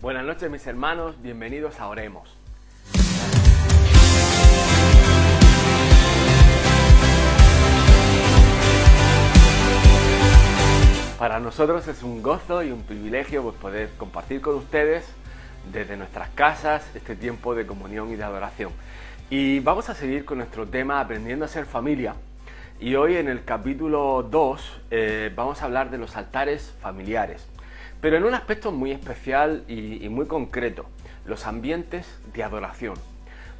Buenas noches mis hermanos, bienvenidos a Oremos. Para nosotros es un gozo y un privilegio poder compartir con ustedes desde nuestras casas este tiempo de comunión y de adoración. Y vamos a seguir con nuestro tema Aprendiendo a ser familia. Y hoy en el capítulo 2 vamos a hablar de los altares familiares, pero en un aspecto muy especial y muy concreto, los ambientes de adoración.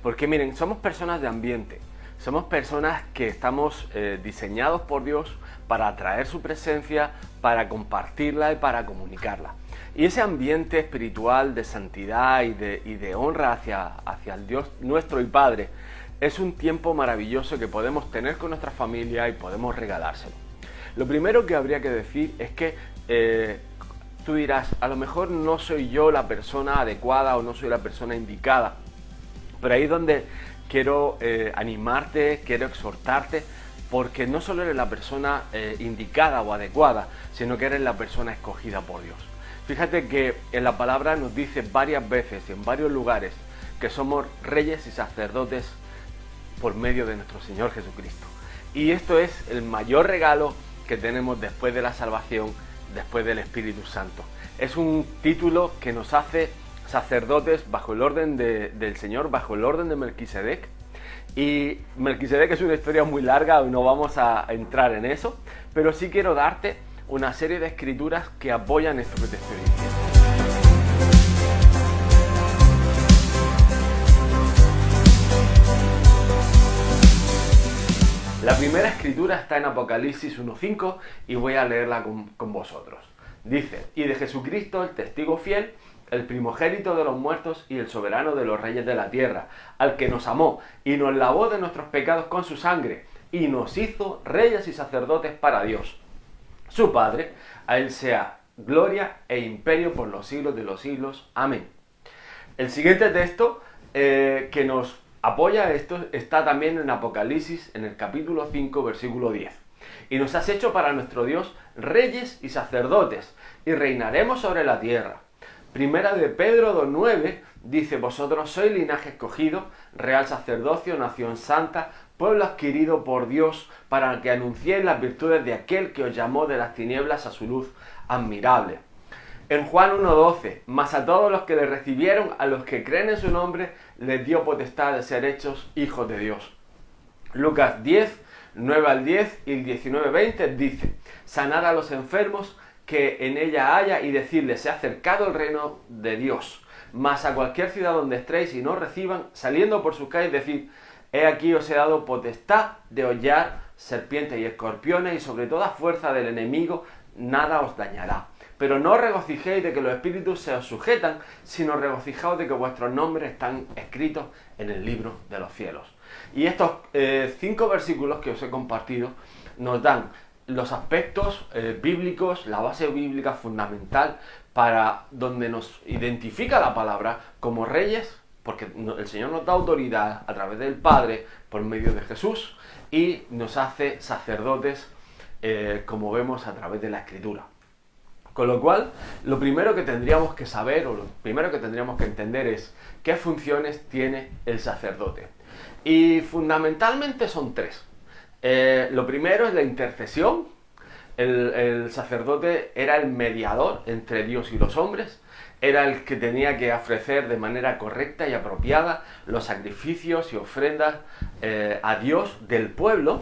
Porque miren, somos personas de ambiente, somos personas que estamos diseñados por Dios para atraer su presencia, para compartirla y para comunicarla. Y ese ambiente espiritual de santidad y de honra hacia el Dios nuestro y Padre es un tiempo maravilloso que podemos tener con nuestra familia y podemos regalárselo. Lo primero que habría que decir es que tú dirás, a lo mejor no soy yo la persona adecuada o no soy la persona indicada, pero ahí es donde quiero animarte, quiero exhortarte, porque no solo eres la persona indicada o adecuada, sino que eres la persona escogida por Dios. Fíjate que en la palabra nos dice varias veces, en varios lugares, que somos reyes y sacerdotes por medio de nuestro Señor Jesucristo. Y esto es el mayor regalo que tenemos después de la salvación, después del Espíritu Santo. Es un título que nos hace sacerdotes bajo el orden del Señor, bajo el orden de Melquisedec. Y Melquisedec es una historia muy larga, hoy no vamos a entrar en eso, pero sí quiero darte una serie de escrituras que apoyan esto que te estoy diciendo. La primera escritura está en Apocalipsis 1:5 y voy a leerla con vosotros. Dice, y de Jesucristo, el testigo fiel, el primogénito de los muertos y el soberano de los reyes de la tierra, al que nos amó y nos lavó de nuestros pecados con su sangre y nos hizo reyes y sacerdotes para Dios, su Padre. A él sea gloria e imperio por los siglos de los siglos. Amén. El siguiente texto que nos apoya esto está también en Apocalipsis, en el capítulo 5, versículo 10. Y nos has hecho para nuestro Dios reyes y sacerdotes, y reinaremos sobre la tierra. Primera de Pedro 2:9 dice, vosotros sois linaje escogido, real sacerdocio, nación santa, pueblo adquirido por Dios, para que anunciéis las virtudes de aquel que os llamó de las tinieblas a su luz admirable. En Juan 1:12, mas a todos los que le recibieron, a los que creen en su nombre, les dio potestad de ser hechos hijos de Dios. Lucas 10, 9 al 10 y 19-20 dice, sanad a los enfermos que en ella haya y decirles, se ha acercado el reino de Dios. Mas a cualquier ciudad donde estéis y no reciban, saliendo por sus calles, decid, he aquí os he dado potestad de hollar serpientes y escorpiones y sobre toda fuerza del enemigo nada os dañará. Pero no os regocijéis de que los espíritus se os sujetan, sino regocijaos de que vuestros nombres están escritos en el libro de los cielos. Y estos 5 versículos que os he compartido nos dan los aspectos bíblicos, la base bíblica fundamental para donde nos identifica la palabra como reyes, porque el Señor nos da autoridad a través del Padre por medio de Jesús y nos hace sacerdotes como vemos a través de la Escritura. Con lo cual, lo primero que tendríamos que saber o lo primero que tendríamos que entender es qué funciones tiene el sacerdote. Y fundamentalmente son 3. Lo primero es la intercesión. El sacerdote era el mediador entre Dios y los hombres, era el que tenía que ofrecer de manera correcta y apropiada los sacrificios y ofrendas a Dios del pueblo,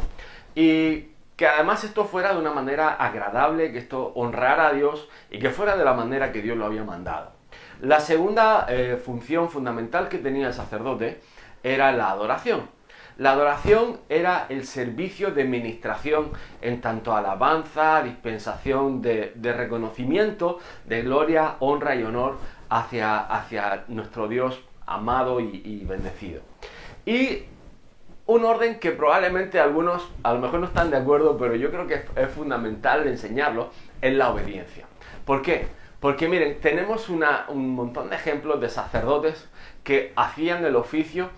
y que además esto fuera de una manera agradable, que esto honrara a Dios y que fuera de la manera que Dios lo había mandado. La segunda función fundamental que tenía el sacerdote era la adoración. La adoración era el servicio de ministración en tanto alabanza, dispensación de reconocimiento, de gloria, honra y honor hacia nuestro Dios amado y bendecido. Y un orden que probablemente algunos a lo mejor no están de acuerdo, pero yo creo que es fundamental enseñarlo, es la obediencia. ¿Por qué? Porque miren, tenemos un montón de ejemplos de sacerdotes que hacían el oficio,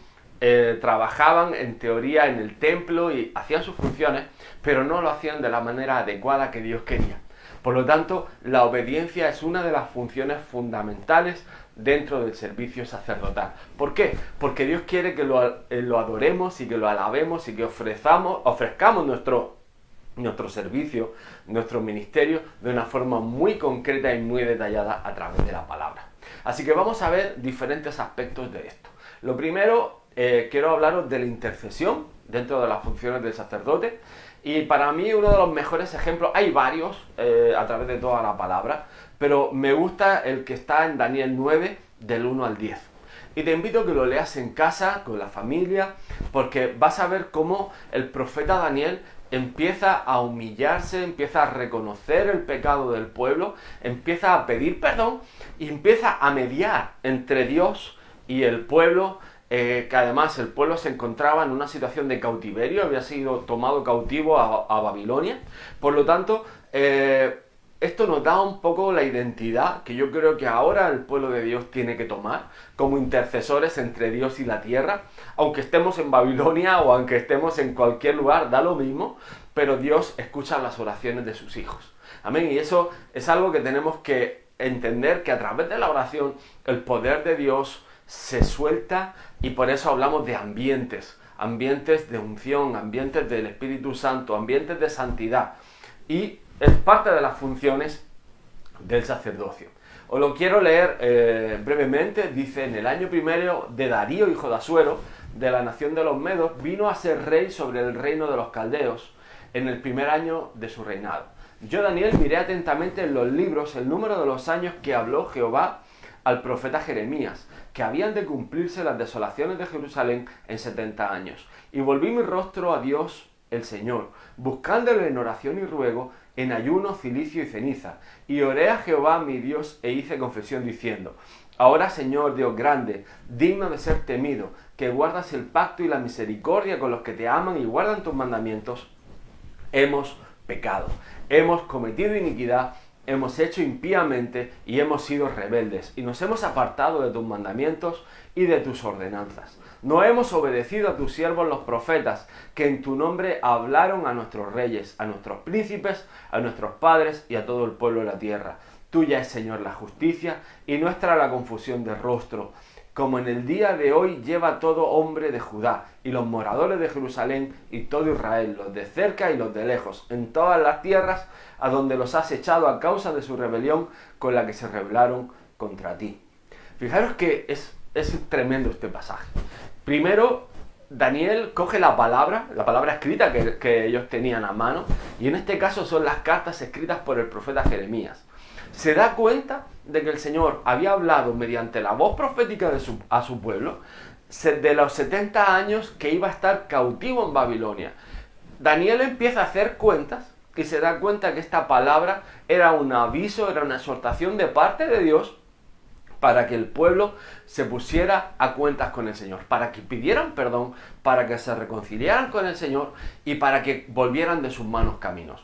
trabajaban en teoría en el templo y hacían sus funciones, pero no lo hacían de la manera adecuada que Dios quería. Por lo tanto, la obediencia es una de las funciones fundamentales dentro del servicio sacerdotal. ¿Por qué? Porque Dios quiere que lo adoremos y que lo alabemos y que ofrezcamos nuestro servicio, nuestro ministerio, de una forma muy concreta y muy detallada a través de la palabra. Así que vamos a ver diferentes aspectos de esto. Lo primero, quiero hablaros de la intercesión dentro de las funciones del sacerdote. Y para mí uno de los mejores ejemplos, hay varios a través de toda la palabra, pero me gusta el que está en Daniel 9, del 1 al 10. Y te invito a que lo leas en casa, con la familia, porque vas a ver cómo el profeta Daniel empieza a humillarse, empieza a reconocer el pecado del pueblo, empieza a pedir perdón y empieza a mediar entre Dios y el pueblo, que además el pueblo se encontraba en una situación de cautiverio, había sido tomado cautivo a Babilonia. Por lo tanto, esto nos da un poco la identidad que yo creo que ahora el pueblo de Dios tiene que tomar como intercesores entre Dios y la tierra. Aunque estemos en Babilonia o aunque estemos en cualquier lugar, da lo mismo, pero Dios escucha las oraciones de sus hijos. Amén. Y eso es algo que tenemos que entender, que a través de la oración el poder de Dios se suelta, y por eso hablamos de ambientes de unción, ambientes del Espíritu Santo, ambientes de santidad, y es parte de las funciones del sacerdocio. Os lo quiero leer brevemente. Dice: en el año primero de Darío, hijo de Asuero, de la nación de los Medos, vino a ser rey sobre el reino de los caldeos, en el primer año de su reinado. Yo, Daniel, miré atentamente en los libros el número de los años que habló Jehová al profeta Jeremías, que habían de cumplirse las desolaciones de Jerusalén en 70 años. Y volví mi rostro a Dios el Señor, buscándole en oración y ruego, en ayuno, cilicio y ceniza. Y oré a Jehová mi Dios e hice confesión diciendo: ahora, Señor Dios grande, digno de ser temido, que guardas el pacto y la misericordia con los que te aman y guardan tus mandamientos, hemos pecado, hemos cometido iniquidad, hemos hecho impíamente y hemos sido rebeldes, y nos hemos apartado de tus mandamientos y de tus ordenanzas. No hemos obedecido a tus siervos los profetas, que en tu nombre hablaron a nuestros reyes, a nuestros príncipes, a nuestros padres y a todo el pueblo de la tierra. Tuya es, Señor, la justicia, y nuestra la confusión de rostro. Como en el día de hoy lleva todo hombre de Judá, y los moradores de Jerusalén, y todo Israel, los de cerca y los de lejos, en todas las tierras a donde los has echado a causa de su rebelión con la que se rebelaron contra ti. Fijaros que es tremendo este pasaje. Primero, Daniel coge la palabra escrita que ellos tenían a mano, y en este caso son las cartas escritas por el profeta Jeremías. Se da cuenta de que el Señor había hablado mediante la voz profética a su pueblo de los 70 años que iba a estar cautivo en Babilonia. Daniel empieza a hacer cuentas y se da cuenta que esta palabra era un aviso, era una exhortación de parte de Dios para que el pueblo se pusiera a cuentas con el Señor, para que pidieran perdón, para que se reconciliaran con el Señor y para que volvieran de sus malos caminos.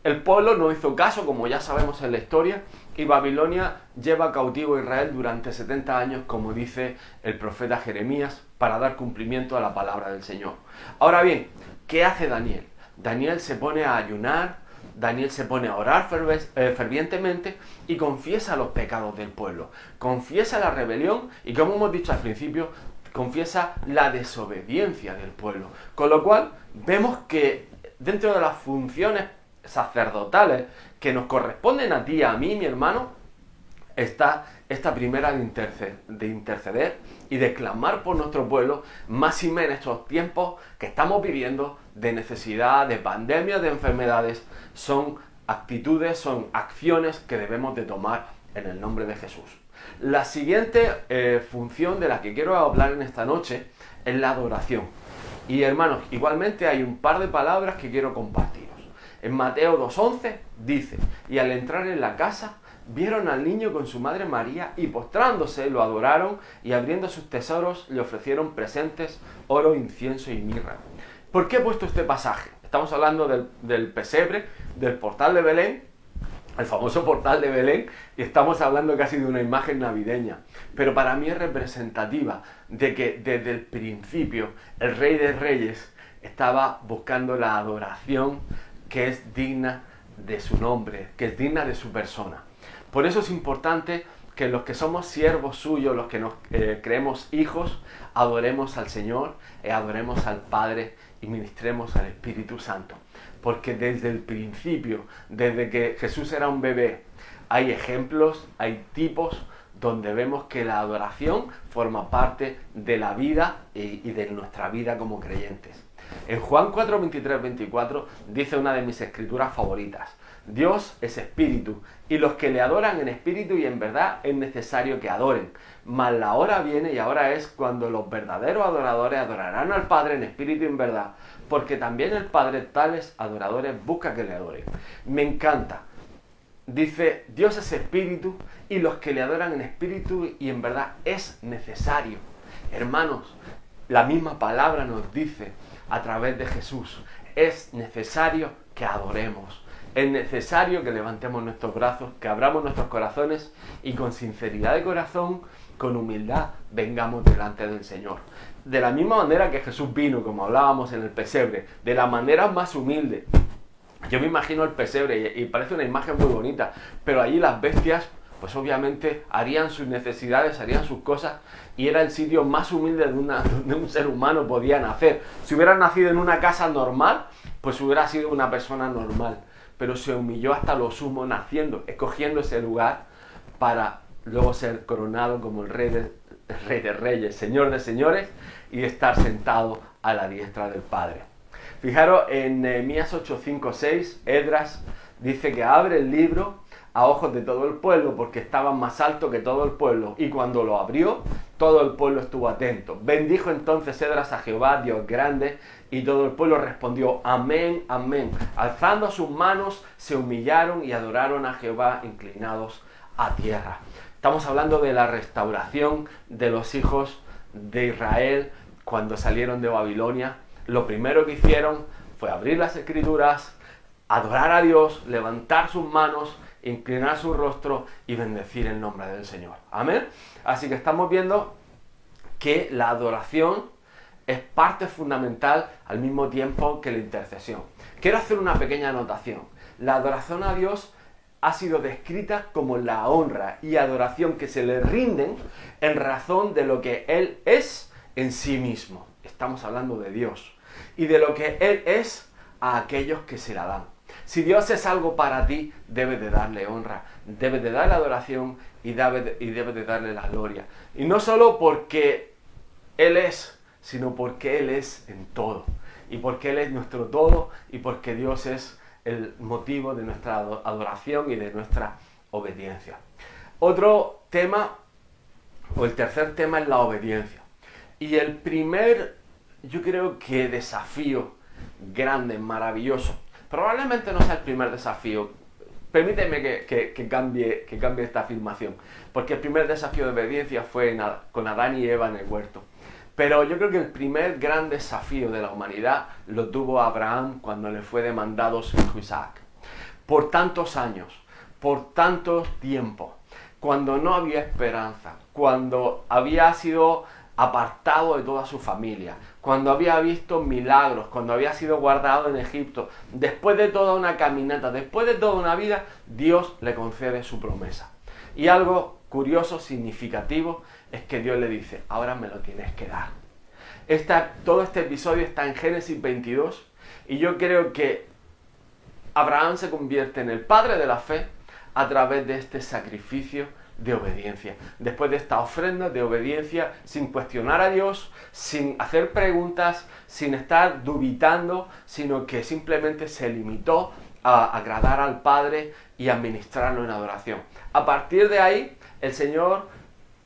El pueblo no hizo caso, como ya sabemos en la historia, y Babilonia lleva cautivo a Israel durante 70 años, como dice el profeta Jeremías, para dar cumplimiento a la palabra del Señor. Ahora bien, ¿qué hace Daniel? Daniel se pone a ayunar, Daniel se pone a orar fervientemente y confiesa los pecados del pueblo, confiesa la rebelión y, como hemos dicho al principio, confiesa la desobediencia del pueblo. Con lo cual vemos que dentro de las funciones sacerdotales que nos corresponden a ti, a mí, mi hermano, está esta primera de interceder y de clamar por nuestro pueblo, más y menos en estos tiempos que estamos viviendo de necesidad, de pandemias, de enfermedades. Son actitudes, son acciones que debemos de tomar en el nombre de Jesús. La siguiente función de la que quiero hablar en esta noche es la adoración. Y hermanos, igualmente hay un par de palabras que quiero compartiros. En Mateo 2:11 dice: y al entrar en la casa, vieron al niño con su madre María, y postrándose lo adoraron, y abriendo sus tesoros le ofrecieron presentes, oro, incienso y mirra. ¿Por qué he puesto este pasaje? Estamos hablando del pesebre, del portal de Belén, el famoso portal de Belén, y estamos hablando casi de una imagen navideña. Pero para mí es representativa de que desde el principio el Rey de Reyes estaba buscando la adoración que es digna de su nombre, que es digna de su persona. Por eso es importante que los que somos siervos suyos, los que nos creemos hijos, adoremos al Señor, adoremos al Padre y ministremos al Espíritu Santo. Porque desde el principio, desde que Jesús era un bebé, hay ejemplos, hay tipos donde vemos que la adoración forma parte de la vida y de nuestra vida como creyentes. En Juan 4, 23, 24 dice una de mis escrituras favoritas: Dios es espíritu, y los que le adoran en espíritu y en verdad es necesario que adoren. Mas la hora viene y ahora es cuando los verdaderos adoradores adorarán al Padre en espíritu y en verdad, porque también el Padre tales adoradores busca que le adoren. Me encanta. Dice, Dios es espíritu y los que le adoran en espíritu y en verdad es necesario. Hermanos, la misma palabra nos dice a través de Jesús, es necesario que adoremos. Es necesario que levantemos nuestros brazos, que abramos nuestros corazones y con sinceridad de corazón, con humildad, vengamos delante del Señor. De la misma manera que Jesús vino, como hablábamos en el pesebre, de la manera más humilde. Yo me imagino el pesebre y parece una imagen muy bonita, pero allí las bestias, pues obviamente harían sus necesidades, harían sus cosas, y era el sitio más humilde de un ser humano podía nacer. Si hubiera nacido en una casa normal, pues hubiera sido una persona normal, pero se humilló hasta lo sumo naciendo, escogiendo ese lugar para luego ser coronado como el Rey de Reyes, Señor de Señores, y estar sentado a la diestra del Padre. Fijaros, en Nehemías 8, 5, 6, Esdras dice que abre el libro a ojos de todo el pueblo, porque estaba más alto que todo el pueblo, y cuando lo abrió, todo el pueblo estuvo atento. Bendijo entonces Esdras a Jehová, Dios grande, y todo el pueblo respondió, amén, amén. Alzando sus manos, se humillaron y adoraron a Jehová, inclinados a tierra. Estamos hablando de la restauración de los hijos de Israel cuando salieron de Babilonia. Lo primero que hicieron fue abrir las Escrituras, adorar a Dios, levantar sus manos, inclinar su rostro y bendecir el nombre del Señor. Amén. Así que estamos viendo que la adoración es parte fundamental al mismo tiempo que la intercesión. Quiero hacer una pequeña anotación. La adoración a Dios ha sido descrita como la honra y adoración que se le rinden en razón de lo que Él es en sí mismo. Estamos hablando de Dios. Y de lo que Él es a aquellos que se la dan. Si Dios es algo para ti, debes de darle honra, debes de darle adoración y debes de darle la gloria. Y no solo porque Él es, sino porque Él es en todo. Y porque Él es nuestro todo y porque Dios es el motivo de nuestra adoración y de nuestra obediencia. Otro tema, o el tercer tema, es la obediencia. Y el primer, yo creo que desafío grande, maravilloso, probablemente no sea el primer desafío. Permíteme que cambie esta afirmación, porque el primer desafío de obediencia fue con Adán y Eva en el huerto. Pero yo creo que el primer gran desafío de la humanidad lo tuvo Abraham cuando le fue demandado su hijo Isaac. Por tantos años, por tanto tiempo, cuando no había esperanza, cuando había sido apartado de toda su familia, cuando había visto milagros, cuando había sido guardado en Egipto, después de toda una caminata, después de toda una vida, Dios le concede su promesa. Y algo curioso, significativo, es que Dios le dice, ahora me lo tienes que dar. Todo este episodio está en Génesis 22, y yo creo que Abraham se convierte en el padre de la fe a través de este sacrificio de obediencia. Después de esta ofrenda de obediencia, sin cuestionar a Dios, sin hacer preguntas, sin estar dubitando, sino que simplemente se limitó a agradar al Padre y a ministrarlo en adoración. A partir de ahí, el Señor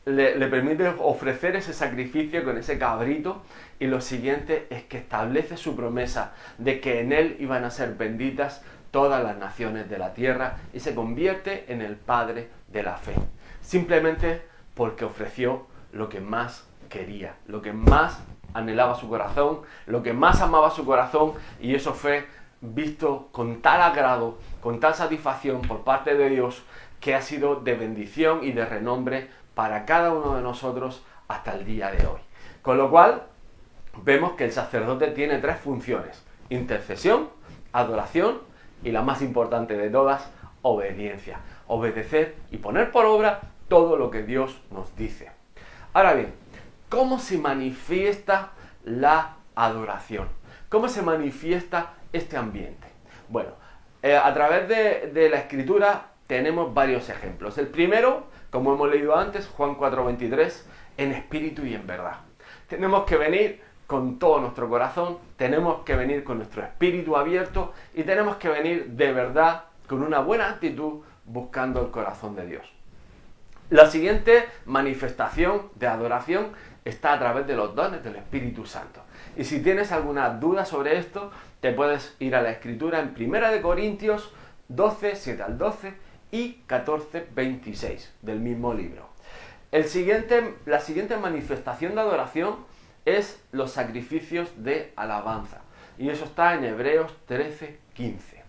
le permite ofrecer ese sacrificio con ese cabrito, y lo siguiente es que establece su promesa de que en él iban a ser benditas todas las naciones de la tierra, y se convierte en el padre de la fe. Simplemente porque ofreció lo que más quería, lo que más anhelaba su corazón, lo que más amaba su corazón, y eso fue visto con tal agrado, con tal satisfacción por parte de Dios, que ha sido de bendición y de renombre para cada uno de nosotros hasta el día de hoy. Con lo cual, vemos que el sacerdote tiene tres funciones: intercesión, adoración y la más importante de todas, obediencia. Obedecer y poner por obra todo lo que Dios nos dice. Ahora bien, ¿cómo se manifiesta la adoración? ¿Cómo se manifiesta este ambiente? Bueno, a través de la Escritura tenemos varios ejemplos. El primero, como hemos leído antes, Juan 4:23, en espíritu y en verdad. Tenemos que venir con todo nuestro corazón, tenemos que venir con nuestro espíritu abierto y tenemos que venir de verdad con una buena actitud buscando el corazón de Dios. La siguiente manifestación de adoración está a través de los dones del Espíritu Santo. Y si tienes alguna duda sobre esto, te puedes ir a la Escritura en 1 Corintios 12, 7 al 12 y 14, 26 del mismo libro. La siguiente manifestación de adoración es los sacrificios de alabanza. Y eso está en Hebreos 13, 15.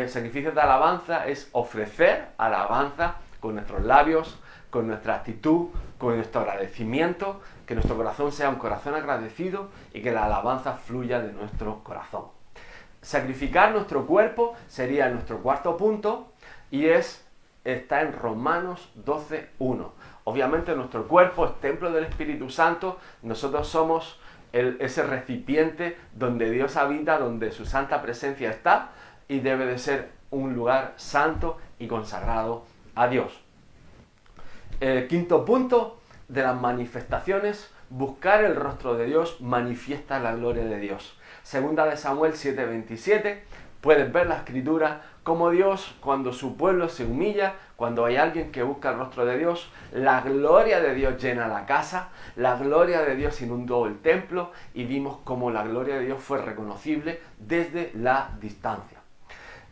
Sacrificios de alabanza es ofrecer alabanza con nuestros labios, con nuestra actitud, con nuestro agradecimiento, que nuestro corazón sea un corazón agradecido y que la alabanza fluya de nuestro corazón. Sacrificar nuestro cuerpo sería nuestro cuarto punto y está en Romanos 12, 1. Obviamente nuestro cuerpo es templo del Espíritu Santo, nosotros somos ese recipiente donde Dios habita, donde su santa presencia está y debe de ser un lugar santo y consagrado a Dios. El quinto punto de las manifestaciones, buscar el rostro de Dios manifiesta la gloria de Dios. Segunda de Samuel 7:27, puedes ver la Escritura como Dios, cuando su pueblo se humilla, cuando hay alguien que busca el rostro de Dios, la gloria de Dios llena la casa, la gloria de Dios inundó el templo y vimos cómo la gloria de Dios fue reconocible desde la distancia.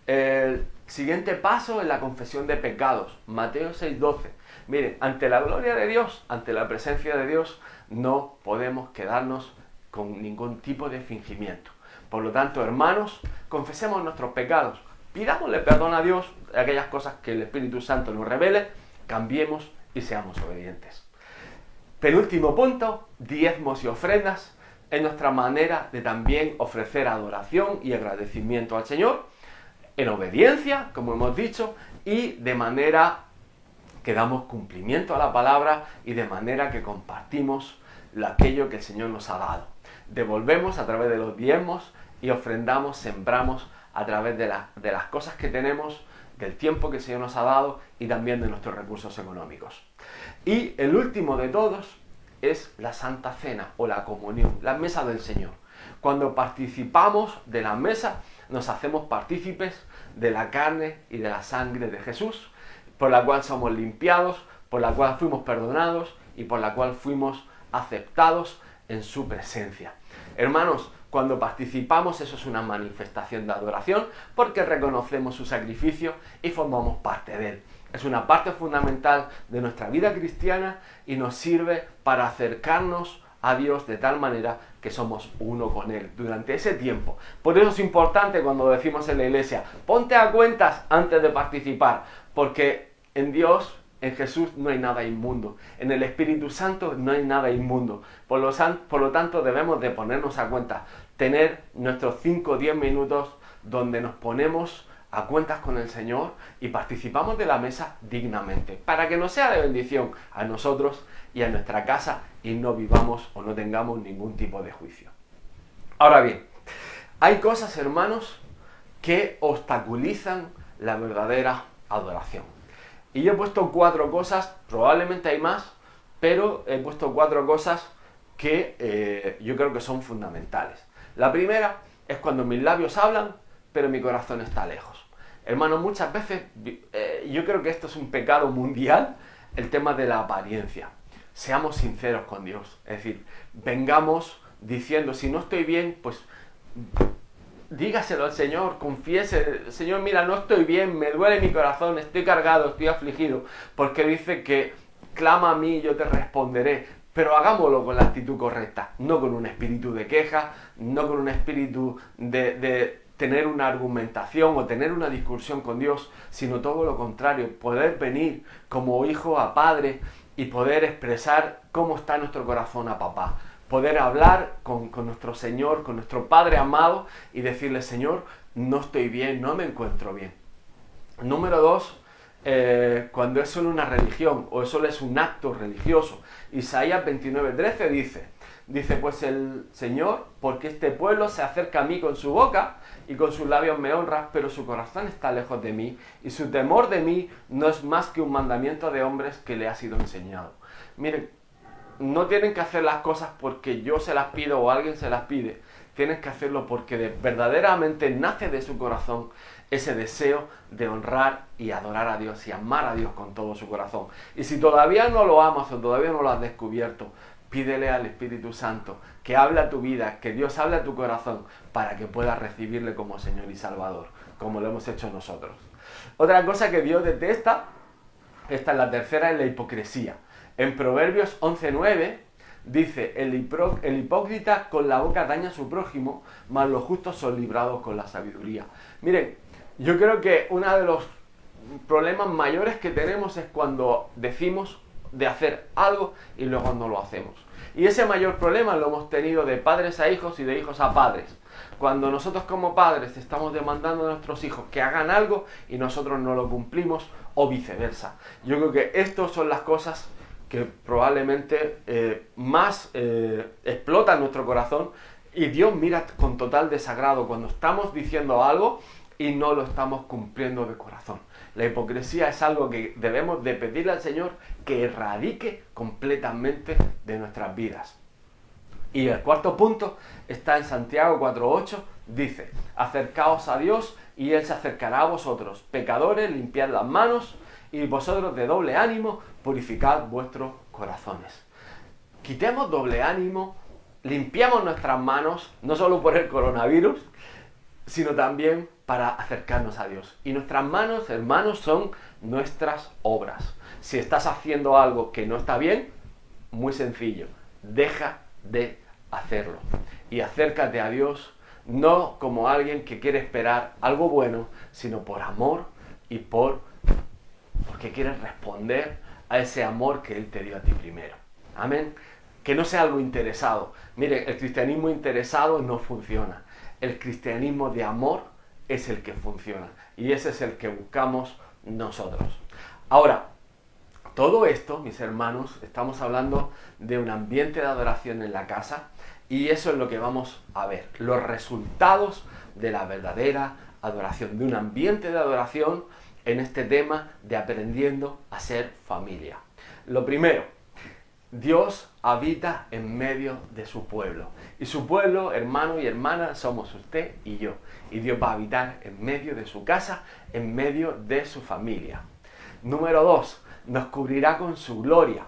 El siguiente paso es la confesión de pecados, Mateo 6:12. Miren, ante la gloria de Dios, ante la presencia de Dios, no podemos quedarnos con ningún tipo de fingimiento. Por lo tanto, hermanos, confesemos nuestros pecados, pidámosle perdón a Dios de aquellas cosas que el Espíritu Santo nos revele, cambiemos y seamos obedientes. Penúltimo punto, diezmos y ofrendas, es nuestra manera de también ofrecer adoración y agradecimiento al Señor, en obediencia, como hemos dicho, y de manera que damos cumplimiento a la palabra y de manera que compartimos aquello que el Señor nos ha dado. Devolvemos a través de los diezmos y ofrendamos, sembramos a través de las cosas que tenemos, del tiempo que el Señor nos ha dado y también de nuestros recursos económicos. Y el último de todos es la Santa Cena o la comunión, la mesa del Señor. Cuando participamos de la mesa, nos hacemos partícipes de la carne y de la sangre de Jesús, por la cual somos limpiados, por la cual fuimos perdonados y por la cual fuimos aceptados en su presencia. Hermanos, cuando participamos, eso es una manifestación de adoración porque reconocemos su sacrificio y formamos parte de él. Es una parte fundamental de nuestra vida cristiana y nos sirve para acercarnos a Dios de tal manera que somos uno con Él durante ese tiempo. Por eso es importante cuando decimos en la iglesia, ponte a cuentas antes de participar, porque en Dios, en Jesús, no hay nada inmundo. En el Espíritu Santo no hay nada inmundo. Por lo tanto, debemos de ponernos a cuentas, tener nuestros 5 o 10 minutos donde nos ponemos a cuentas con el Señor y participamos de la mesa dignamente, para que nos sea de bendición a nosotros y a nuestra casa y no vivamos o no tengamos ningún tipo de juicio. Ahora bien, hay cosas, hermanos, que obstaculizan la verdadera adoración. Y yo he puesto 4 cosas, probablemente hay más, pero he puesto 4 cosas que yo creo que son fundamentales. La primera es cuando mis labios hablan, pero mi corazón está lejos. Hermanos, muchas veces yo creo que esto es un pecado mundial, el tema de la apariencia. Seamos sinceros con Dios, es decir, vengamos diciendo, si no estoy bien, pues dígaselo al Señor, confiese, Señor, mira, no estoy bien, me duele mi corazón, estoy cargado, estoy afligido, porque dice que clama a mí y yo te responderé, pero hagámoslo con la actitud correcta, no con un espíritu de queja, no con un espíritu de tener una argumentación o tener una discusión con Dios, sino todo lo contrario, poder venir como hijo a padre y poder expresar cómo está nuestro corazón a papá. Poder hablar con nuestro Señor, con nuestro Padre amado y decirle, Señor, no estoy bien, no me encuentro bien. Número 2, cuando es solo una religión o solo es un acto religioso. Isaías 29:13 dice, pues el Señor, porque este pueblo se acerca a mí con su boca y con sus labios me honra, pero su corazón está lejos de mí y su temor de mí no es más que un mandamiento de hombres que le ha sido enseñado. Miren, no tienen que hacer las cosas porque yo se las pido o alguien se las pide. Tienen que hacerlo porque verdaderamente nace de su corazón ese deseo de honrar y adorar a Dios y amar a Dios con todo su corazón. Y si todavía no lo amas o todavía no lo has descubierto, pídele al Espíritu Santo que hable a tu vida, que Dios hable a tu corazón para que puedas recibirle como Señor y Salvador, como lo hemos hecho nosotros. Otra cosa que Dios detesta, esta es la tercera, es la hipocresía. En Proverbios 11:9 dice, el hipócrita con la boca daña a su prójimo, mas los justos son librados con la sabiduría. Miren, yo creo que uno de los problemas mayores que tenemos es cuando decimos de hacer algo y luego no lo hacemos. Y ese mayor problema lo hemos tenido de padres a hijos y de hijos a padres. Cuando nosotros como padres estamos demandando a nuestros hijos que hagan algo y nosotros no lo cumplimos o viceversa. Yo creo que estas son las cosas que probablemente más explotan nuestro corazón y Dios mira con total desagrado cuando estamos diciendo algo y no lo estamos cumpliendo de corazón. La hipocresía es algo que debemos de pedirle al Señor que erradique completamente de nuestras vidas. Y el cuarto punto está en Santiago 4:8, dice, acercaos a Dios y Él se acercará a vosotros, pecadores, limpiad las manos y vosotros de doble ánimo, purificad vuestros corazones. Quitemos doble ánimo, limpiamos nuestras manos, no solo por el coronavirus, sino también para acercarnos a Dios. Y nuestras manos, hermanos, son nuestras obras. Si estás haciendo algo que no está bien, muy sencillo, deja de hacerlo. Y acércate a Dios, no como alguien que quiere esperar algo bueno, sino por amor y porque quieres responder a ese amor que Él te dio a ti primero. Amén. Que no sea algo interesado. Mire, el cristianismo interesado no funciona. El cristianismo de amor es el que funciona. Y ese es el que buscamos nosotros. Ahora, todo esto, mis hermanos, estamos hablando de un ambiente de adoración en la casa y eso es lo que vamos a ver. Los resultados de la verdadera adoración, de un ambiente de adoración en este tema de aprendiendo a ser familia. Lo primero, Dios habita en medio de su pueblo. Y su pueblo, hermano y hermana, somos usted y yo. Y Dios va a habitar en medio de su casa, en medio de su familia. Número 2, nos cubrirá con su gloria.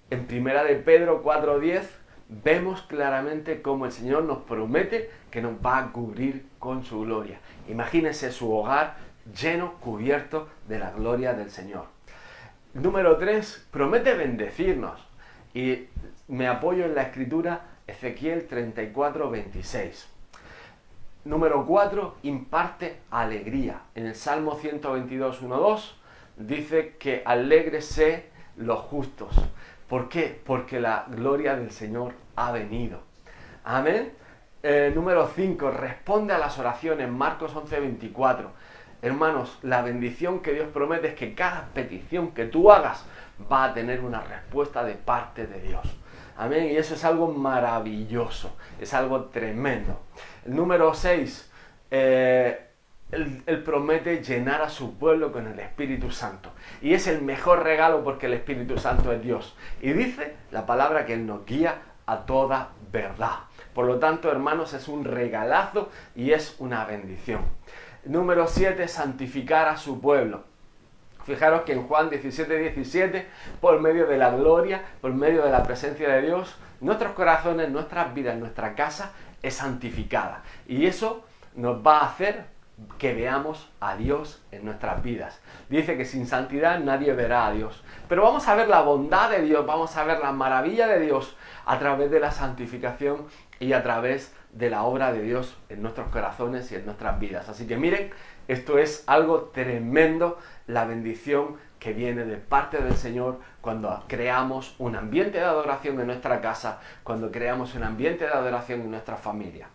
En 1 de Pedro 4:10 vemos claramente cómo el Señor nos promete que nos va a cubrir con su gloria. Imagínense su hogar lleno, cubierto de la gloria del Señor. Número 3, promete bendecirnos. Y me apoyo en la escritura Ezequiel 34:26. Número 4, imparte alegría. En el Salmo 122:1-2 dice que alégrese los justos. ¿Por qué? Porque la gloria del Señor ha venido. Amén. Número 5, responde a las oraciones. Marcos 11:24. Hermanos, la bendición que Dios promete es que cada petición que tú hagas va a tener una respuesta de parte de Dios. Amén. Y eso es algo maravilloso. Es algo tremendo. Número 6. Él promete llenar a su pueblo con el Espíritu Santo. Y es el mejor regalo porque el Espíritu Santo es Dios. Y dice la palabra que Él nos guía a toda verdad. Por lo tanto, hermanos, es un regalazo y es una bendición. Número 7, santificar a su pueblo. Fijaros que en Juan 17:17, por medio de la gloria, por medio de la presencia de Dios, nuestros corazones, nuestras vidas, nuestra casa es santificada. Y eso nos va a hacer que veamos a Dios en nuestras vidas. Dice que sin santidad nadie verá a Dios. Pero vamos a ver la bondad de Dios, vamos a ver la maravilla de Dios a través de la santificación y a través de la obra de Dios en nuestros corazones y en nuestras vidas. Así que miren, esto es algo tremendo, la bendición que viene de parte del Señor cuando creamos un ambiente de adoración en nuestra casa, cuando creamos un ambiente de adoración en nuestra familia.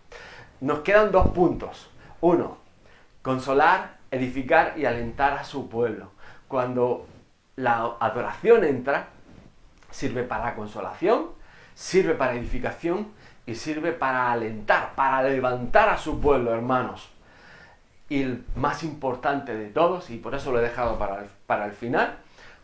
Nos quedan 2 puntos. 1. Consolar, edificar y alentar a su pueblo. Cuando la adoración entra, sirve para consolación, sirve para edificación y sirve para alentar, para levantar a su pueblo, hermanos. Y el más importante de todos, y por eso lo he dejado para el final,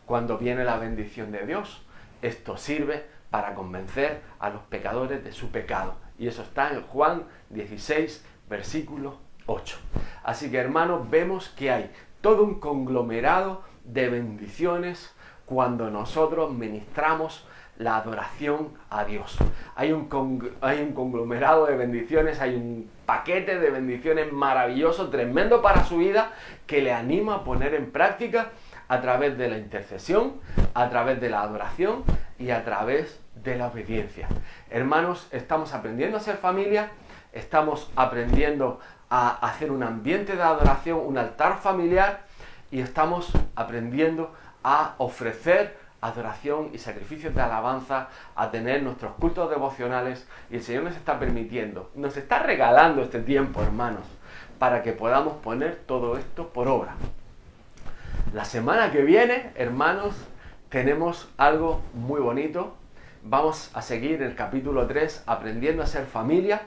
cuando viene la bendición de Dios, esto sirve para convencer a los pecadores de su pecado. Y eso está en Juan 16, versículo 8. Así que, hermanos, vemos que hay todo un conglomerado de bendiciones cuando nosotros ministramos la adoración a Dios. Hay un conglomerado de bendiciones, hay un paquete de bendiciones maravilloso, tremendo para su vida, que le anima a poner en práctica a través de la intercesión, a través de la adoración y a través de la obediencia. Hermanos, estamos aprendiendo a ser familia, estamos aprendiendo a hacer un ambiente de adoración, un altar familiar, y estamos aprendiendo a ofrecer adoración y sacrificios de alabanza, a tener nuestros cultos devocionales, y el Señor nos está permitiendo, nos está regalando este tiempo, hermanos, para que podamos poner todo esto por obra. La semana que viene, hermanos, tenemos algo muy bonito. Vamos a seguir el capítulo 3, aprendiendo a ser familia,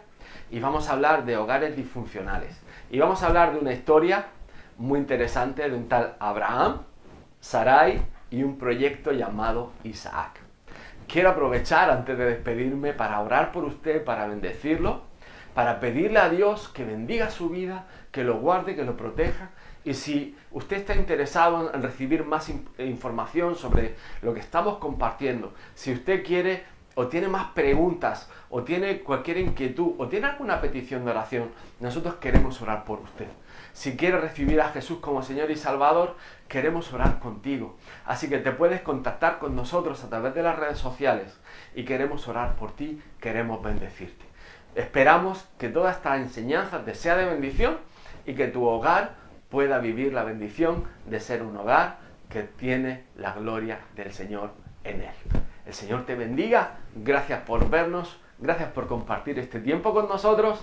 y vamos a hablar de hogares disfuncionales. Y vamos a hablar de una historia muy interesante de un tal Abraham, Sarai y un proyecto llamado Isaac. Quiero aprovechar antes de despedirme para orar por usted, para bendecirlo, para pedirle a Dios que bendiga su vida, que lo guarde, que lo proteja. Y si usted está interesado en recibir más información sobre lo que estamos compartiendo, si usted quiere o tiene más preguntas, o tiene cualquier inquietud, o tiene alguna petición de oración, nosotros queremos orar por usted. Si quieres recibir a Jesús como Señor y Salvador, queremos orar contigo. Así que te puedes contactar con nosotros a través de las redes sociales y queremos orar por ti, queremos bendecirte. Esperamos que toda esta enseñanza te sea de bendición y que tu hogar pueda vivir la bendición de ser un hogar que tiene la gloria del Señor en él. El Señor te bendiga, gracias por vernos, gracias por compartir este tiempo con nosotros.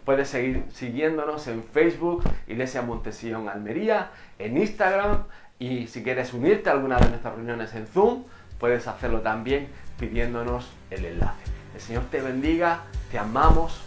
Puedes seguir siguiéndonos en Facebook, Iglesia Montesión Almería, en Instagram, y si quieres unirte a alguna de nuestras reuniones en Zoom, puedes hacerlo también pidiéndonos el enlace. El Señor te bendiga, te amamos.